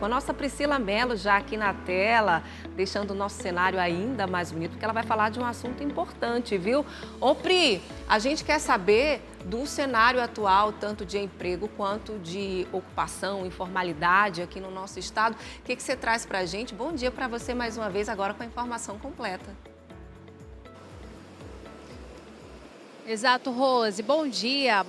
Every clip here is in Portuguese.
com a nossa Priscila Mello já aqui na tela, deixando o nosso cenário ainda mais bonito, porque ela vai falar de um assunto importante, viu? Ô Pri, a gente quer saber do cenário atual, tanto de emprego quanto de ocupação, informalidade aqui no nosso estado. O que você traz para a gente? Bom dia para você mais uma vez, agora com a informação completa. Exato, Rose. Bom dia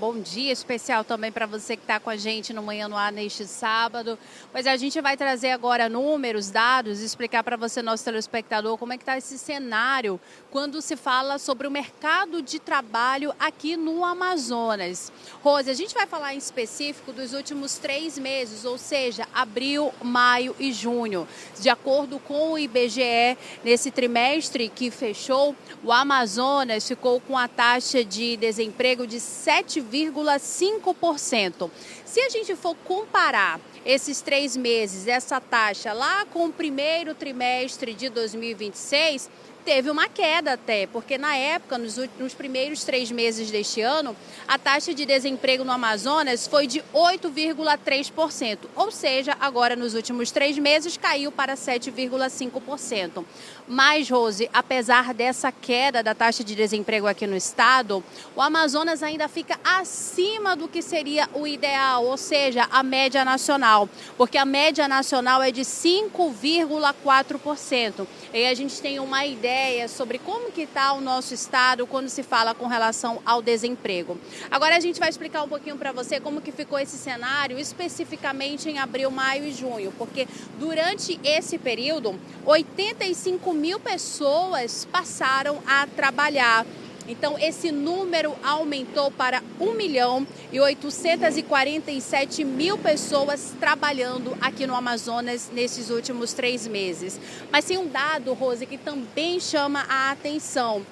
especial também para você que está com a gente no Manhã no Ar neste sábado. Pois a gente vai trazer agora números, dados, explicar para você, nosso telespectador, como é que está esse cenário quando se fala sobre o mercado de trabalho aqui no Amazonas. Rose, a gente vai falar em específico dos últimos 3 meses, ou seja, abril, maio e junho. De acordo com o IBGE, nesse trimestre que fechou, o Amazonas ficou com a taxa de desemprego de 7,5%. Se a gente for comparar esses 3 meses, essa taxa lá com o primeiro trimestre de 2026, teve uma queda até, porque na época, nos primeiros 3 meses deste ano, a taxa de desemprego no Amazonas foi de 8,3%, ou seja, agora nos últimos 3 meses caiu para 7,5%. Mas, Rose, apesar dessa queda da taxa de desemprego aqui no estado, o Amazonas ainda fica acima do que seria o ideal, ou seja, a média nacional, porque a média nacional é de 5,4%. E a gente tem uma ideia sobre como que está o nosso estado quando se fala com relação ao desemprego. Agora a gente vai explicar um pouquinho para você como que ficou esse cenário especificamente em abril, maio e junho, porque durante esse período 85 mil pessoas passaram a trabalhar. Então, esse número aumentou para 1.847.000 pessoas trabalhando aqui no Amazonas nesses últimos 3 meses. Mas tem um dado, Rose, que também chama a atenção,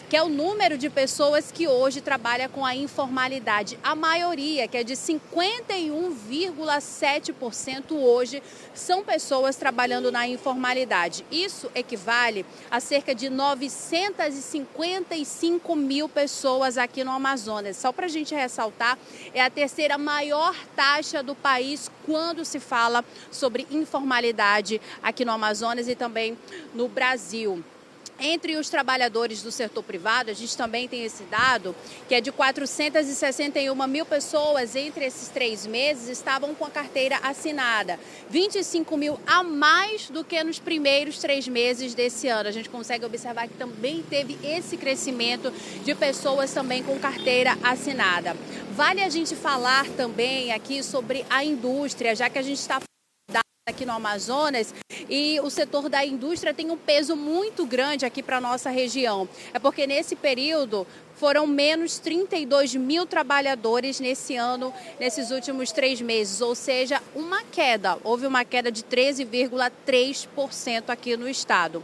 que é o número de pessoas que hoje trabalham com a informalidade. A maioria, que é de 51,7% hoje, são pessoas trabalhando na informalidade. Isso equivale a cerca de 955 mil pessoas aqui no Amazonas. Só para a gente ressaltar, é a terceira maior taxa do país quando se fala sobre informalidade aqui no Amazonas e também no Brasil. Entre os trabalhadores do setor privado, a gente também tem esse dado, que é de 461 mil pessoas entre esses 3 meses estavam com a carteira assinada. 25 mil a mais do que nos primeiros 3 meses desse ano. A gente consegue observar que também teve esse crescimento de pessoas também com carteira assinada. Vale a gente falar também aqui sobre a indústria, já que a gente está aqui no Amazonas, e o setor da indústria tem um peso muito grande aqui para a nossa região. É porque nesse período foram menos 32 mil trabalhadores nesse ano, nesses últimos 3 meses, ou seja, uma queda. Houve uma queda de 13,3% aqui no estado.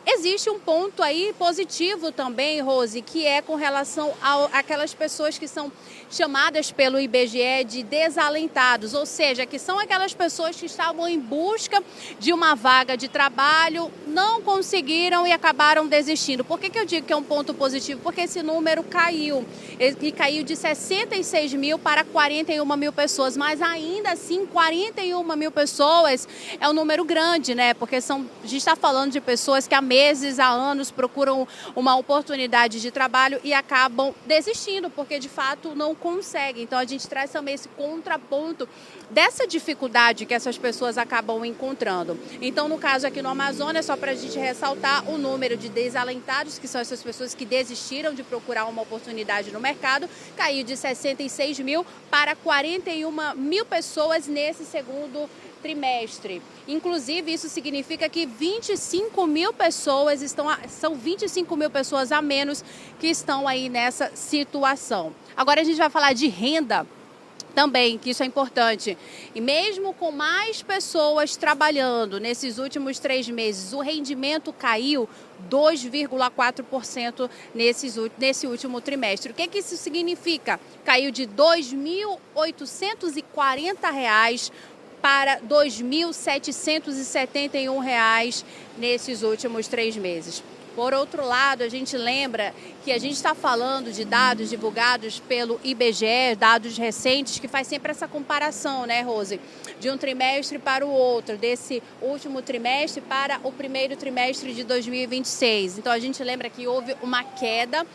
Existe um ponto aí positivo também, Rose, que é com relação àquelas pessoas que são chamadas pelo IBGE de desalentados, ou seja, que são aquelas pessoas que estavam em busca de uma vaga de trabalho, não conseguiram e acabaram desistindo. Por que eu digo que é um ponto positivo? Porque esse número caiu, e caiu de 66 mil para 41 mil pessoas, mas ainda assim 41 mil pessoas é um número grande, né? Porque a gente está falando de pessoas que há meses, há anos procuram uma oportunidade de trabalho e acabam desistindo, porque de fato não conseguem. Então a gente traz também esse contraponto dessa dificuldade que essas pessoas acabam encontrando. Então, no caso aqui no Amazonas, só para a gente ressaltar o número de desalentados, que são essas pessoas que desistiram de procurar uma oportunidade no mercado, caiu de 66 mil para 41 mil pessoas nesse segundo trimestre. Inclusive, isso significa que 25 mil pessoas são 25 mil pessoas a menos que estão aí nessa situação. Agora a gente vai falar de renda também, que isso é importante. E mesmo com mais pessoas trabalhando nesses últimos 3 meses, o rendimento caiu 2,4% nesse último trimestre. O que isso significa? Caiu de R$ 2.840 para R$ 2.771 nesses últimos 3 meses. Por outro lado, a gente lembra que a gente está falando de dados divulgados pelo IBGE, dados recentes, que faz sempre essa comparação, né, Rose? De um trimestre para o outro, desse último trimestre para o primeiro trimestre de 2026. Então, a gente lembra que houve uma queda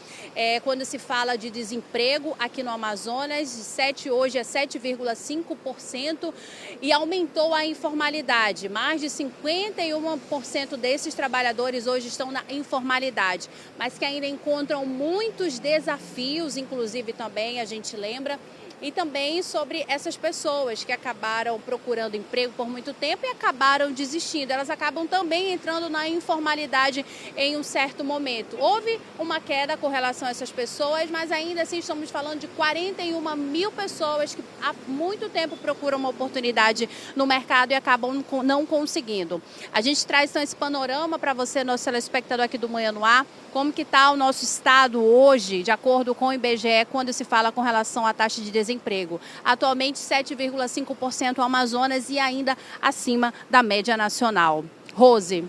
quando se fala de desemprego aqui no Amazonas, hoje é 7,5%, e aumentou a informalidade. Mais de 51% desses trabalhadores hoje estão na informalidade, mas que ainda encontram muitos desafios, inclusive também a gente lembra, e também sobre essas pessoas que acabaram procurando emprego por muito tempo e acabaram desistindo. Elas acabam também entrando na informalidade em um certo momento. Houve uma queda com relação a essas pessoas, mas ainda assim estamos falando de 41 mil pessoas que há muito tempo procuram uma oportunidade no mercado e acabam não conseguindo. A gente traz então esse panorama para você, nosso telespectador aqui do Manhã no Ar, como que está o nosso estado hoje, de acordo com o IBGE, quando se fala com relação à taxa de desemprego. Atualmente, 7,5% no Amazonas e ainda acima da média nacional. Rose.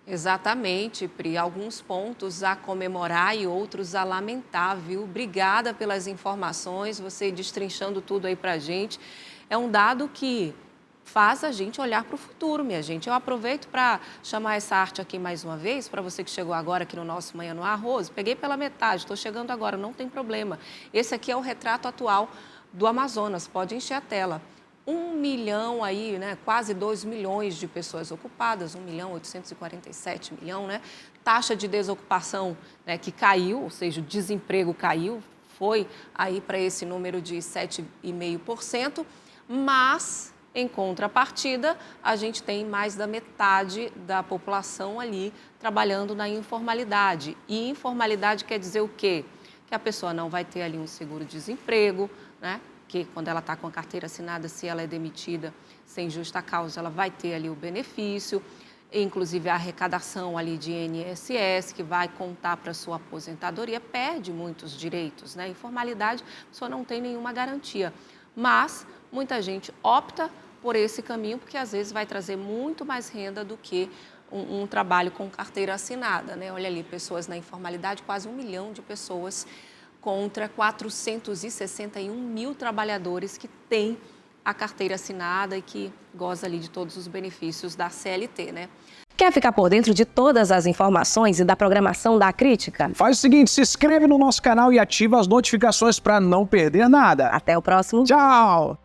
Exatamente, Pri. Alguns pontos a comemorar e outros a lamentar, viu? Obrigada pelas informações, você destrinchando tudo aí pra gente. É um dado que faz a gente olhar para o futuro, minha gente. Eu aproveito para chamar essa arte aqui mais uma vez, para você que chegou agora aqui no nosso Manhã no Ar. Rose, peguei pela metade, estou chegando agora, não tem problema. Esse aqui é o retrato atual do Amazonas, pode encher a tela. 1 milhão aí, né, quase 2 milhões de pessoas ocupadas, 1.847.000.000, né? Taxa de desocupação, né, que caiu, ou seja, o desemprego caiu, foi aí para esse número de 7,5%, mas em contrapartida, a gente tem mais da metade da população ali trabalhando na informalidade. E informalidade quer dizer o quê? Que a pessoa não vai ter ali um seguro-desemprego, né? Que quando ela está com a carteira assinada, se ela é demitida sem justa causa, ela vai ter ali o benefício, inclusive a arrecadação ali de INSS, que vai contar para a sua aposentadoria, perde muitos direitos, né? Informalidade, a pessoa não tem nenhuma garantia. Mas muita gente opta por esse caminho, porque às vezes vai trazer muito mais renda do que um trabalho com carteira assinada, né? Olha ali, pessoas na informalidade, quase 1 milhão de pessoas contra 461 mil trabalhadores que têm a carteira assinada e que goza ali de todos os benefícios da CLT, né? Quer ficar por dentro de todas as informações e da programação da Crítica? Faz o seguinte, se inscreve no nosso canal e ativa as notificações para não perder nada. Até o próximo. Tchau!